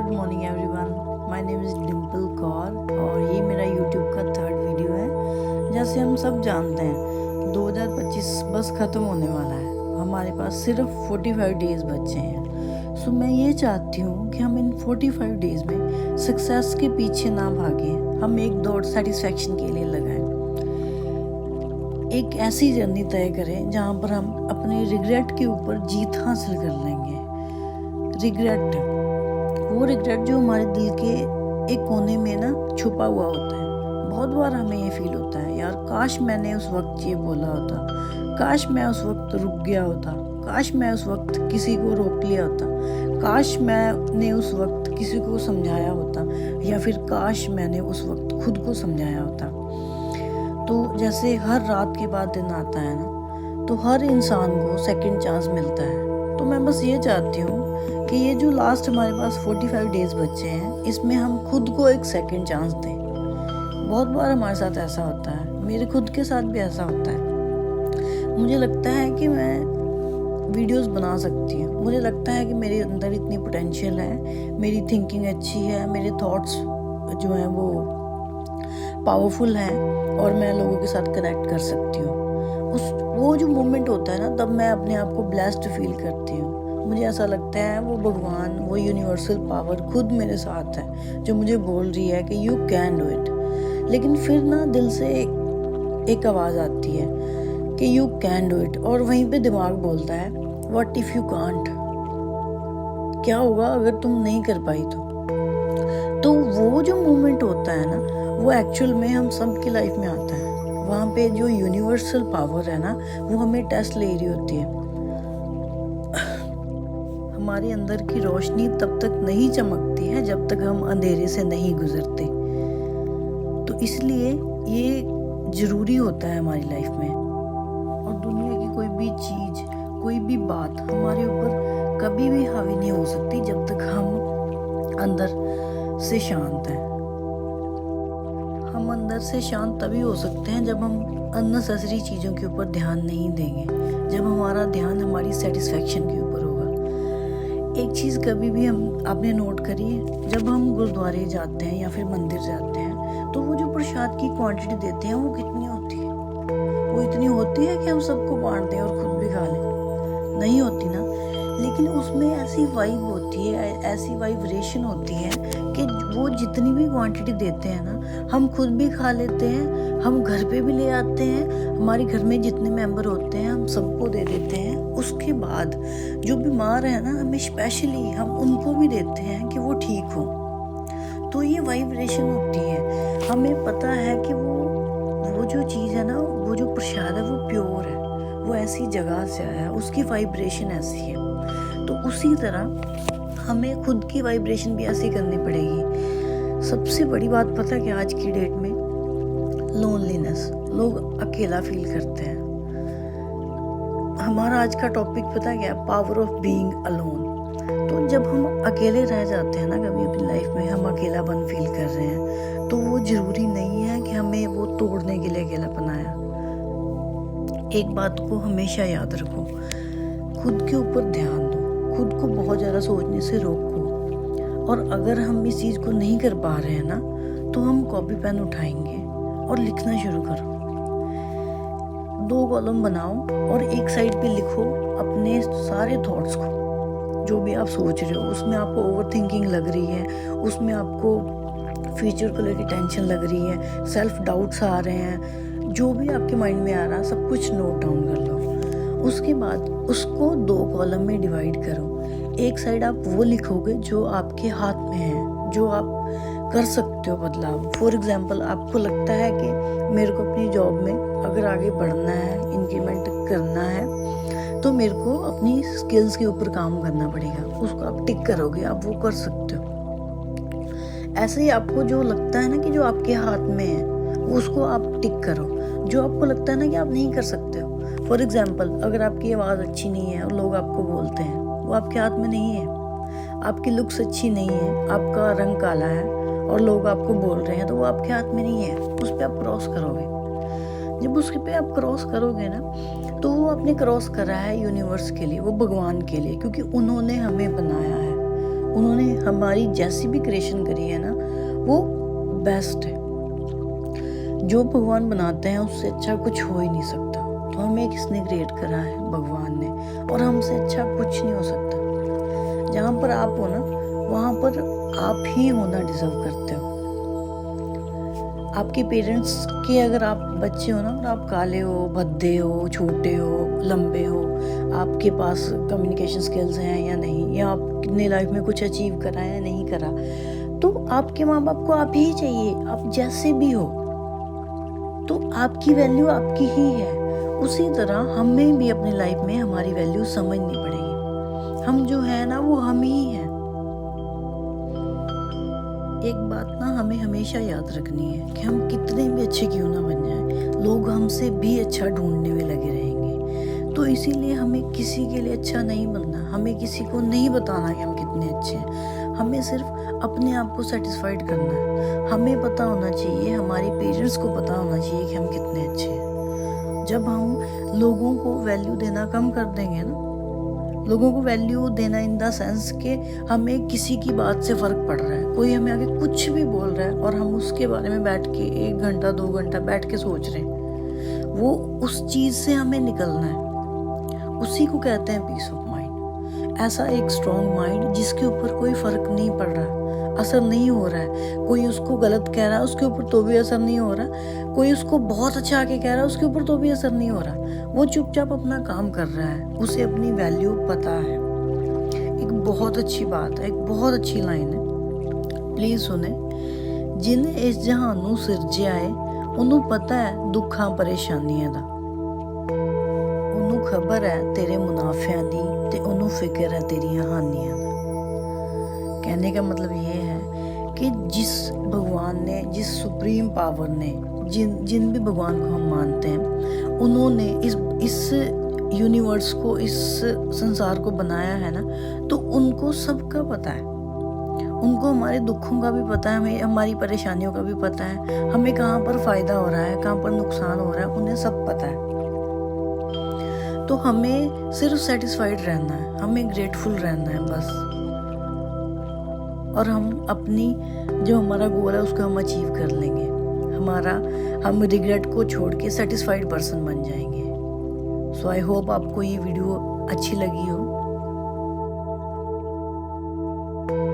Good morning everyone, my name is Dimple Kaur और ये मेरा यूट्यूब का थर्ड वीडियो है। जैसे हम सब जानते हैं 2025 बस ख़त्म होने वाला है। हमारे पास सिर्फ 45 डेज़ बचे हैं। सो मैं ये चाहती हूँ कि हम इन 45 डेज़ में सक्सेस के पीछे ना भागें, हम एक दौड़ सेटिस्फैक्शन के लिए लगाएं। एक ऐसी जर्नी तय करें जहाँ पर हम अपने रिग्रेट के ऊपर जीत हासिल कर लेंगे। रिग्रेट, वो रिग्रेट जो हमारे दिल के एक कोने में ना छुपा हुआ होता है। बहुत बार हमें ये फील होता है, यार काश मैंने उस वक्त ये बोला होता, काश मैं उस वक्त रुक गया होता, काश मैं उस वक्त किसी को रोक लिया होता, काश मैंने उस वक्त किसी को समझाया होता, या फिर काश मैंने उस वक्त खुद को समझाया होता। तो जैसे हर रात के बाद दिन आता है ना, तो हर इंसान को सेकंड चांस मिलता है। तो मैं बस ये चाहती हूँ कि ये जो लास्ट हमारे पास 45 डेज़ बचे हैं, इसमें हम खुद को एक सेकंड चांस दें। बहुत बार हमारे साथ ऐसा होता है, मेरे खुद के साथ भी ऐसा होता है। मुझे लगता है कि मैं वीडियोस बना सकती हूँ, मुझे लगता है कि मेरे अंदर इतनी पोटेंशियल है, मेरी थिंकिंग अच्छी है, मेरे थॉट्स जो हैं वो पावरफुल हैं और मैं लोगों के साथ कनेक्ट कर सकती हूँ। वो जो मोमेंट होता है ना, तब मैं अपने आप को ब्लेस्ड फील करती हूँ। मुझे ऐसा लगता है वो भगवान, वो यूनिवर्सल पावर खुद मेरे साथ है, जो मुझे बोल रही है कि यू कैन डू इट। लेकिन फिर ना दिल से एक आवाज़ आती है कि यू कैन डू इट, और वहीं पे दिमाग बोलता है व्हाट इफ़ यू कांट, क्या होगा अगर तुम नहीं कर पाई तो वो जो मोमेंट होता है ना, वो एक्चुअल में हम सब की लाइफ में आता है। वहाँ पे जो यूनिवर्सल पावर है ना, वो हमें टेस्ट ले रही होती है। हमारे अंदर की रोशनी तब तक नहीं चमकती है जब तक हम अंधेरे से नहीं गुजरते। तो इसलिए ये ज़रूरी होता है हमारी लाइफ में। और दुनिया की कोई भी चीज़, कोई भी बात हमारे ऊपर कभी भी हावी नहीं हो सकती जब तक हम अंदर से शांत हैं। हम अंदर से शांत तभी हो सकते हैं जब हम अननेसेसरी चीज़ों के ऊपर ध्यान नहीं देंगे, जब हमारा ध्यान हमारी सेटिस्फैक्शन के ऊपर होगा। एक चीज़ कभी भी आपने नोट करी है, जब हम गुरुद्वारे जाते हैं या फिर मंदिर जाते हैं, तो वो जो प्रसाद की क्वांटिटी देते हैं वो कितनी होती है? वो इतनी होती है कि हम सबको बांट दें और खुद भी खा लें? नहीं होती ना। लेकिन उसमें ऐसी वाइब होती है, ऐसी वाइब्रेशन होती है कि वो जितनी भी क्वांटिटी देते हैं ना, हम खुद भी खा लेते हैं, हम घर पे भी ले आते हैं, हमारे घर में जितने मेंबर होते हैं हम सबको दे देते हैं। उसके बाद जो बीमार है ना, हमें स्पेशली हम उनको भी देते हैं कि वो ठीक हो। तो ये वाइब्रेशन होती है। हमें पता है कि वो जो चीज़ है ना, वो जो प्रसाद है वो प्योर है, वो ऐसी जगह से आया है, उसकी वाइब्रेशन ऐसी है। तो उसी तरह हमें खुद की वाइब्रेशन भी ऐसी करनी पड़ेगी। सबसे बड़ी बात पता है कि आज की डेट में लोनलीनेस, लोग अकेला फील करते हैं। हमारा आज का टॉपिक पता है क्या है? Power of being alone. तो जब हम अकेले रह जाते हैं ना कभी अपनी लाइफ में, हम अकेलापन फील कर रहे हैं, तो वो ज़रूरी नहीं है कि हमें वो तोड़ने के लिए अकेलापन आया। एक बात को हमेशा याद रखो, खुद के ऊपर ध्यान दो, खुद को बहुत ज़्यादा सोचने से रोको। और अगर हम इस चीज़ को नहीं कर पा रहे हैं ना, तो हम कॉपी पेन उठाएंगे और लिखना शुरू करो। 2 कॉलम बनाओ और एक साइड पे लिखो अपने सारे थॉट्स को, जो भी आप सोच रहे हो। उसमें आपको ओवर थिंकिंग लग रही है, उसमें आपको फ्यूचर को लेकर टेंशन लग रही है, सेल्फ डाउट्स आ रहे हैं, जो भी आपके माइंड में आ रहा है सब कुछ नोट डाउन कर लो। उसके बाद उसको 2 कॉलम में डिवाइड करो। एक साइड आप वो लिखोगे जो आपके हाथ में है, जो आप कर सकते हो बदलाव। फॉर एग्जांपल, आपको लगता है कि मेरे को अपनी जॉब में अगर आगे बढ़ना है, इंक्रीमेंट करना है, तो मेरे को अपनी स्किल्स के ऊपर काम करना पड़ेगा। उसको आप टिक करोगे, आप वो कर सकते हो। ऐसे ही आपको जो लगता है ना कि जो आपके हाथ में है, उसको आप टिक करो। जो आपको लगता है ना कि आप नहीं कर सकते हो, फॉर एग्जाम्पल, अगर आपकी आवाज़ अच्छी नहीं है और लोग आपको बोलते हैं, वो आपके हाथ में नहीं है। आपकी लुक्स अच्छी नहीं है, आपका रंग काला है और लोग आपको बोल रहे हैं, तो वो आपके हाथ में नहीं है। उस पर आप क्रॉस करोगे। जब उसके पे आप क्रॉस करोगे ना, तो वो आपने क्रॉस करा है यूनिवर्स के लिए, वो भगवान के लिए, क्योंकि उन्होंने हमें बनाया है, उन्होंने हमारी जैसी भी क्रिएशन करी है ना वो बेस्ट है। जो भगवान बनाते हैं उससे अच्छा कुछ हो ही नहीं सकता। तो हमें किसने क्रिएट करा है? भगवान ने, और हमसे अच्छा कुछ नहीं हो सकता। जहाँ पर आप हो ना वहाँ पर आप ही होना डिजर्व करते हो। आपके पेरेंट्स के अगर आप बच्चे हो ना और आप काले हो, भद्दे हो, छोटे हो, लंबे हो, आपके पास कम्युनिकेशन स्किल्स हैं या नहीं, या आपने लाइफ में कुछ अचीव करा या नहीं करा, तो आपके माँ बाप को आप ही चाहिए, आप जैसे भी हो। तो आपकी वैल्यू आपकी ही है। उसी तरह हमें भी अपनी लाइफ में हमारी वैल्यू समझनी पड़ेगी। हम जो है ना वो हम ही हैं। एक बात ना हमें हमेशा याद रखनी है कि हम कितने भी अच्छे क्यों ना बन जाएं, लोग हमसे भी अच्छा ढूंढने में लगे रहेंगे। तो इसीलिए हमें किसी के लिए अच्छा नहीं बनना, हमें किसी को नहीं बताना कि हम कितने अच्छे हैं। हमें सिर्फ अपने आप को सेटिस्फाइड करना है। हमें पता होना चाहिए, हमारे पेरेंट्स को पता होना चाहिए कि हम कितने अच्छे हैं। जब हम लोगों को वैल्यू देना कम कर देंगे ना, लोगों को वैल्यू देना इन द सेंस कि हमें किसी की बात से फ़र्क पड़ रहा है, कोई हमें आगे कुछ भी बोल रहा है और हम उसके बारे में बैठ के 1 घंटा 2 घंटा बैठ के सोच रहे हैं, वो उस चीज़ से हमें निकलना है। उसी को कहते हैं पीस ऑफ माइंड। ऐसा एक स्ट्रॉन्ग माइंड जिसके ऊपर कोई फ़र्क नहीं पड़ रहा, असर नहीं हो रहा है। कोई उसको गलत कह रहा है उसके ऊपर तो भी असर नहीं हो रहा, कोई उसको बहुत अच्छा आके कह रहा है उसके ऊपर तो भी असर नहीं हो रहा। वो चुपचाप अपना काम कर रहा है, उसे अपनी वैल्यू पता है। एक बहुत अच्छी बात है, एक बहुत अच्छी लाइन है, प्लीज़ सुने। जिन्हें इस जहान नूं सिरजिया है उन्हों पता है दुखां परेशानियां दा, उन्हों खबर है तेरे मुनाफियां दी ते उन्हों फिक्र है तेरियां हानियां दा। कहने का मतलब ये है कि जिस भगवान ने, जिस सुप्रीम पावर ने, जिन भी भगवान को हम मानते हैं, उन्होंने इस यूनिवर्स को, इस संसार को बनाया है ना, तो उनको सबका पता है। उनको हमारे दुखों का भी पता है, हमें हमारी परेशानियों का भी पता है, हमें कहाँ पर फ़ायदा हो रहा है, कहाँ पर नुकसान हो रहा है, उन्हें सब पता है। तो हमें सिर्फ सेटिस्फाइड रहना है, हमें ग्रेटफुल रहना है बस। और हम अपनी जो हमारा गोल है उसको हम अचीव कर लेंगे। हम रिग्रेट को छोड़ के सेटिस्फाइड पर्सन बन जाएंगे। सो आई होप आपको ये वीडियो अच्छी लगी हो।